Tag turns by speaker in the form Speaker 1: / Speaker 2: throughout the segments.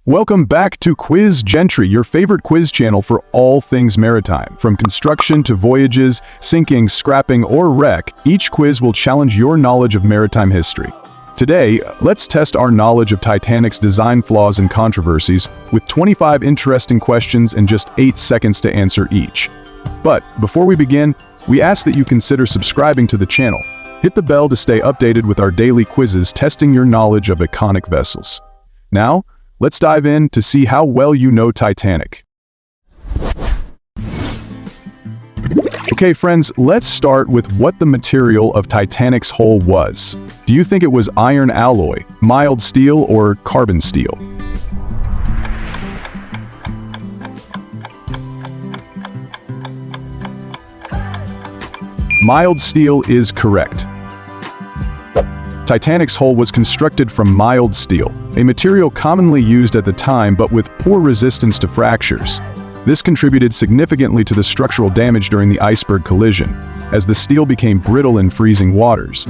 Speaker 1: Welcome back to Quiz Gentry, your favorite quiz channel for all things maritime. From construction to voyages, sinking, scrapping, or wreck, each quiz will challenge your knowledge of maritime history. Today, let's test our knowledge of Titanic's design flaws and controversies with 25 interesting questions and just 8 seconds to answer each. But before we begin, we ask that you consider subscribing to the channel. Hit the bell to stay updated with our daily quizzes testing your knowledge of iconic vessels. Now, let's dive in to see how well you know Titanic. Okay, friends, let's start with what the material of Titanic's hull was. Do you think it was iron alloy, mild steel, or carbon steel? Mild steel is correct. Titanic's hull was constructed from mild steel, a material commonly used at the time but with poor resistance to fractures. This contributed significantly to the structural damage during the iceberg collision, as the steel became brittle in freezing waters.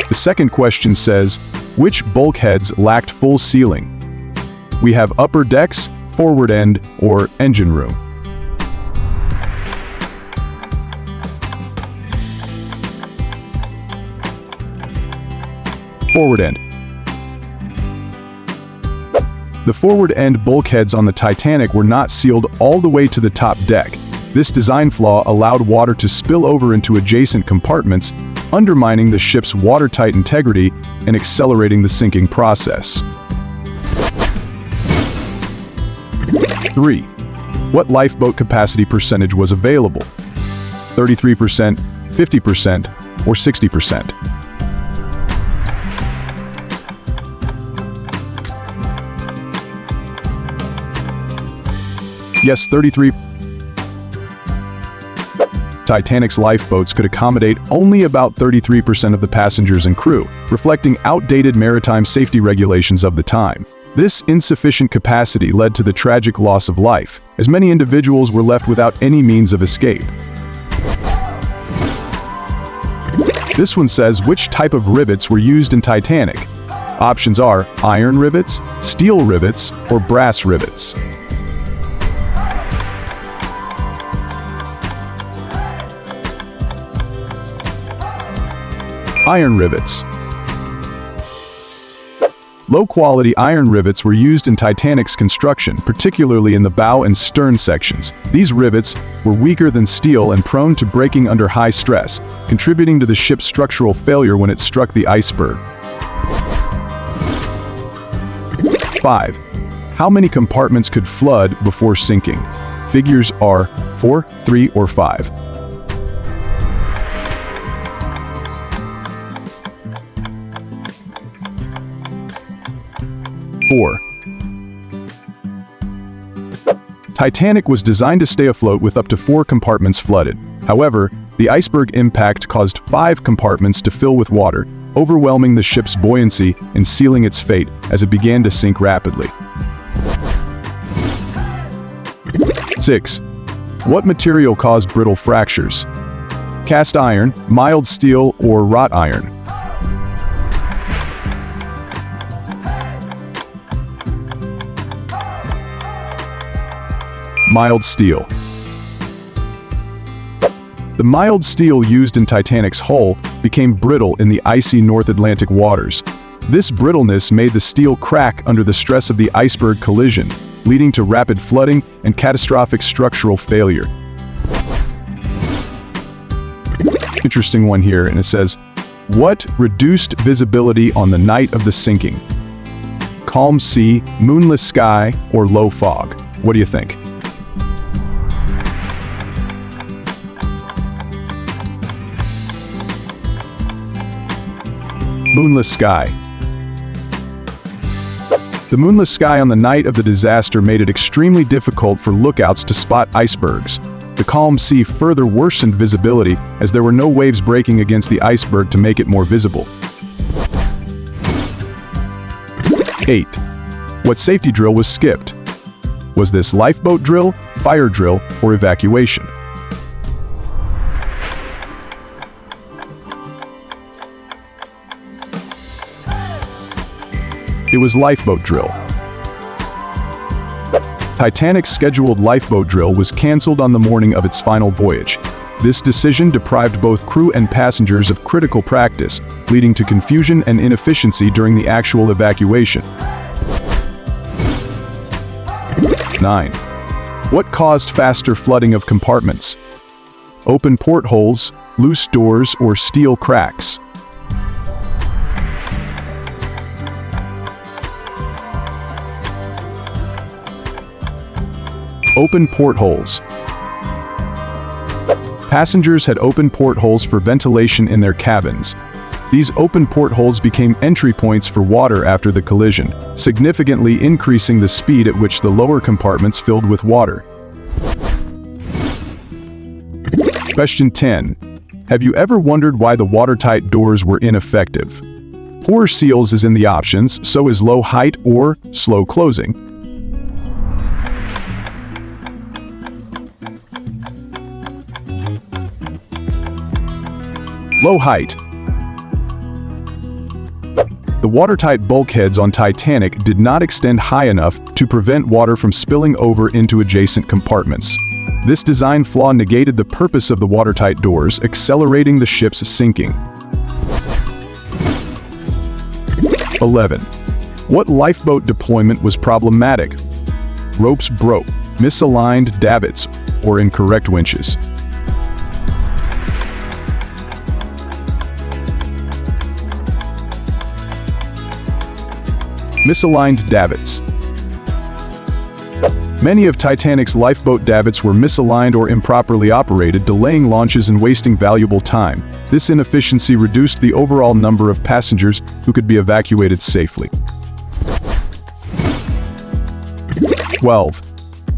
Speaker 1: The second question says, which bulkheads lacked full sealing? We have upper decks, forward end, or engine room. Forward end. The forward end bulkheads on the Titanic were not sealed all the way to the top deck. This design flaw allowed water to spill over into adjacent compartments, undermining the ship's watertight integrity and accelerating the sinking process. 3. What lifeboat capacity percentage was available? 33%, 50%, or 60%? Yes, 33. Titanic's lifeboats could accommodate only about 33% of the passengers and crew, reflecting outdated maritime safety regulations of the time. This insufficient capacity led to the tragic loss of life, as many individuals were left without any means of escape. This one says, which type of rivets were used in Titanic? Options are iron rivets, steel rivets, or brass rivets. Iron rivets. Low-quality iron rivets were used in Titanic's construction, particularly in the bow and stern sections. These rivets were weaker than steel and prone to breaking under high stress, contributing to the ship's structural failure when it struck the iceberg. 5. How many compartments could flood before sinking? Figures are 4, 3, or 5. 4. Titanic was designed to stay afloat with up to 4 compartments flooded. However, the iceberg impact caused 5 compartments to fill with water, overwhelming the ship's buoyancy and sealing its fate as it began to sink rapidly. 6. What material caused brittle fractures? Cast iron, mild steel, or wrought iron? Mild steel. The mild steel used in Titanic's hull became brittle in the icy North Atlantic waters. This brittleness made the steel crack under the stress of the iceberg collision, leading to rapid flooding and catastrophic structural failure. Interesting one here, and it says, what reduced visibility on the night of the sinking? Calm sea, moonless sky, or low fog? What do you think? Moonless sky. The moonless sky on the night of the disaster made it extremely difficult for lookouts to spot icebergs. The calm sea further worsened visibility as there were no waves breaking against the iceberg to make it more visible. 8. What safety drill was skipped? Was this lifeboat drill, fire drill, or evacuation? It was lifeboat drill. Titanic's scheduled lifeboat drill was canceled on the morning of its final voyage. This decision deprived both crew and passengers of critical practice, leading to confusion and inefficiency during the actual evacuation. 9. What caused faster flooding of compartments? Open portholes, loose doors, or steel cracks? Open portholes. Passengers had open portholes for ventilation in their cabins. These open portholes became entry points for water after the collision, significantly increasing the speed at which the lower compartments filled with water. Question 10. Have you ever wondered why the watertight doors were ineffective? Poor seals is in the options, so is low height or slow closing. Low height. The watertight bulkheads on Titanic did not extend high enough to prevent water from spilling over into adjacent compartments. This design flaw negated the purpose of the watertight doors, accelerating the ship's sinking. 11. What lifeboat deployment was problematic? Ropes broke, misaligned davits, or incorrect winches. Misaligned davits. Many of Titanic's lifeboat davits were misaligned or improperly operated, delaying launches and wasting valuable time. This inefficiency reduced the overall number of passengers who could be evacuated safely. 12.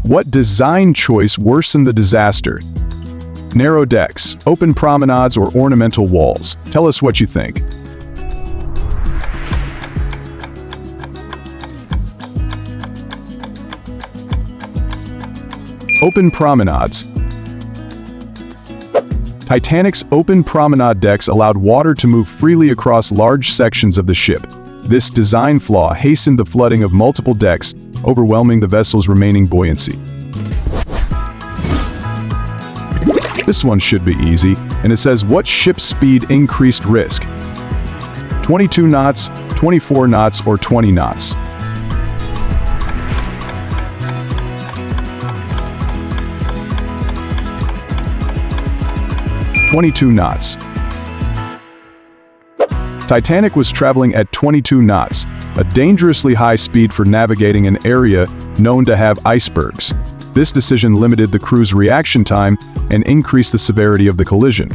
Speaker 1: What design choice worsened the disaster? Narrow decks, open promenades, or ornamental walls? Tell us what you think. Open promenades. Titanic's open promenade decks allowed water to move freely across large sections of the ship. This design flaw hastened the flooding of multiple decks, overwhelming the vessel's remaining buoyancy. This one should be easy, and it says, what ship speed increased risk? 22 knots, 24 knots, or 20 knots? 22 knots. Titanic was traveling at 22 knots, a dangerously high speed for navigating an area known to have icebergs. This decision limited the crew's reaction time and increased the severity of the collision.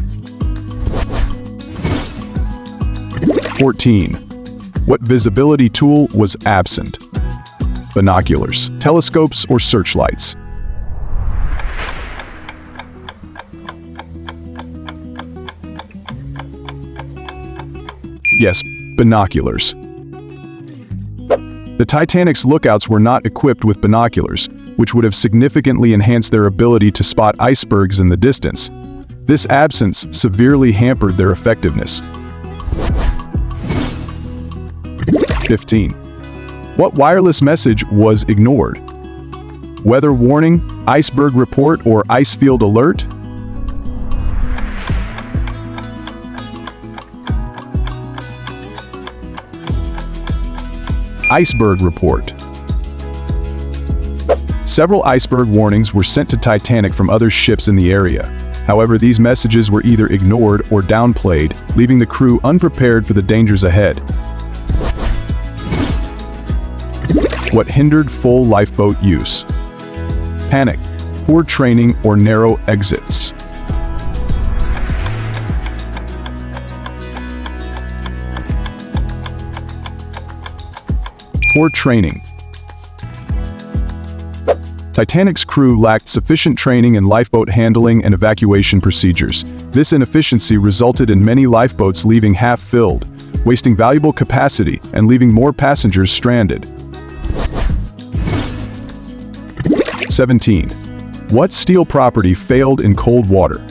Speaker 1: 14. What visibility tool was absent? Binoculars, telescopes, or searchlights? Yes, binoculars. The Titanic's lookouts were not equipped with binoculars, which would have significantly enhanced their ability to spot icebergs in the distance. This absence severely hampered their effectiveness. 15. What wireless message was ignored? Weather warning, iceberg report, or ice field alert? Iceberg report. Several iceberg warnings were sent to Titanic from other ships in the area. However, these messages were either ignored or downplayed, leaving the crew unprepared for the dangers ahead. What hindered full lifeboat use? Panic, poor training, or narrow exits? Poor training. Titanic's crew lacked sufficient training in lifeboat handling and evacuation procedures. This inefficiency resulted in many lifeboats leaving half-filled, wasting valuable capacity and leaving more passengers stranded. 17. What steel property failed in cold water?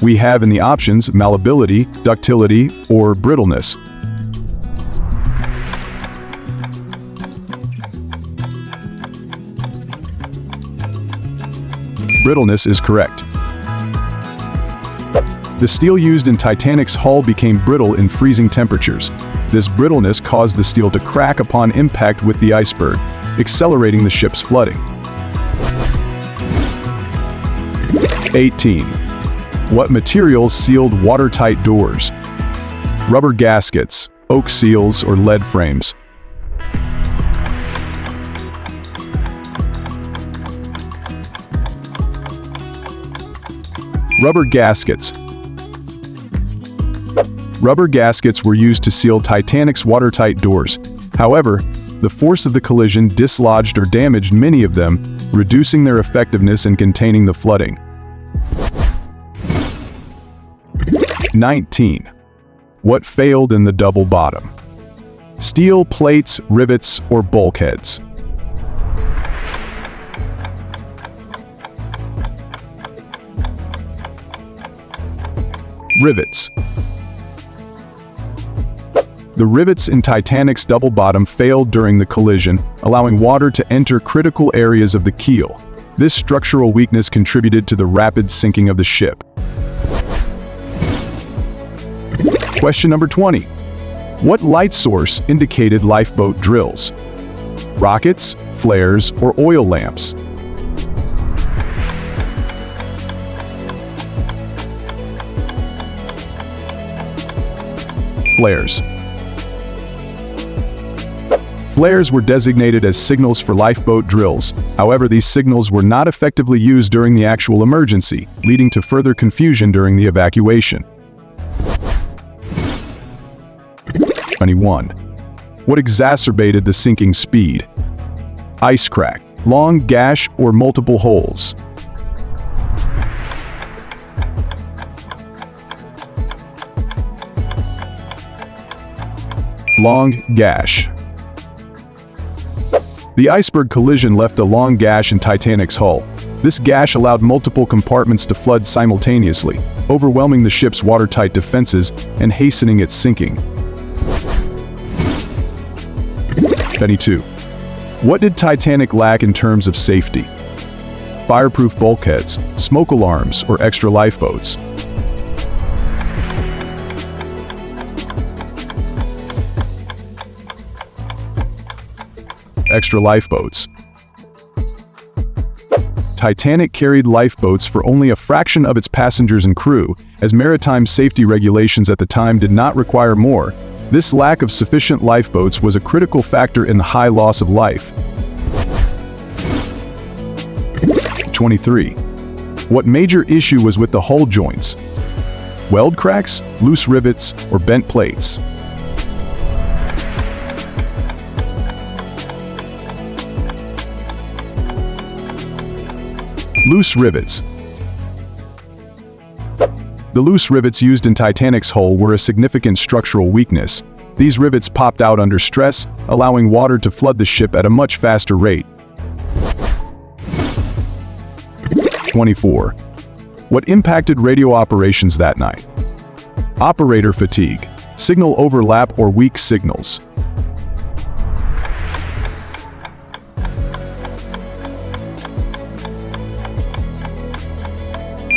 Speaker 1: We have in the options malleability, ductility, or brittleness. Brittleness is correct. The steel used in Titanic's hull became brittle in freezing temperatures. This brittleness caused the steel to crack upon impact with the iceberg, accelerating the ship's flooding. 18. What materials sealed watertight doors? Rubber gaskets, oak seals, or lead frames? Rubber gaskets. Rubber gaskets were used to seal Titanic's watertight doors. However, the force of the collision dislodged or damaged many of them, reducing their effectiveness in containing the flooding. 19. What failed in the double bottom? Steel plates, rivets, or bulkheads? Rivets. The rivets in Titanic's double bottom failed during the collision, allowing water to enter critical areas of the keel. This structural weakness contributed to the rapid sinking of the ship. Question number 20. What light source indicated lifeboat drills? Rockets, flares, or oil lamps? Flares. Flares were designated as signals for lifeboat drills. However, these signals were not effectively used during the actual emergency, leading to further confusion during the evacuation. 21. What exacerbated the sinking speed? Ice crack, long gash, or multiple holes? Long gash. The iceberg collision left a long gash in Titanic's hull. This gash allowed multiple compartments to flood simultaneously, overwhelming the ship's watertight defenses and hastening its sinking. 22. What did Titanic lack in terms of safety? Fireproof bulkheads, smoke alarms, or extra lifeboats? Extra lifeboats. Titanic carried lifeboats for only a fraction of its passengers and crew, as maritime safety regulations at the time did not require more. This lack of sufficient lifeboats was a critical factor in the high loss of life. 23. What major issue was with the hull joints? Weld cracks, loose rivets, or bent plates? Loose rivets. The loose rivets used in Titanic's hull were a significant structural weakness. These rivets popped out under stress, allowing water to flood the ship at a much faster rate. 24. What impacted radio operations that night? Operator fatigue, signal overlap, or weak signals?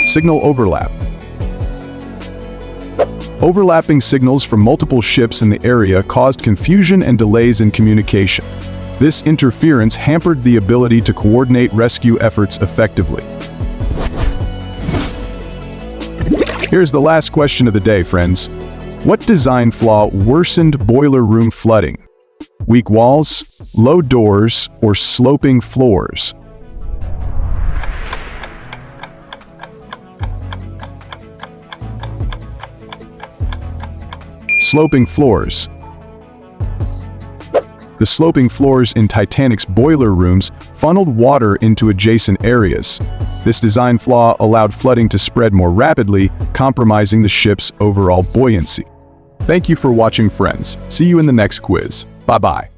Speaker 1: Signal overlap. Overlapping signals from multiple ships in the area caused confusion and delays in communication. This interference hampered the ability to coordinate rescue efforts effectively. Here's the last question of the day, friends. What design flaw worsened boiler room flooding? Weak walls, low doors, or sloping floors? Sloping floors. The sloping floors in Titanic's boiler rooms funneled water into adjacent areas. This design flaw allowed flooding to spread more rapidly, compromising the ship's overall buoyancy. Thank you for watching, friends. See you in the next quiz. Bye-bye.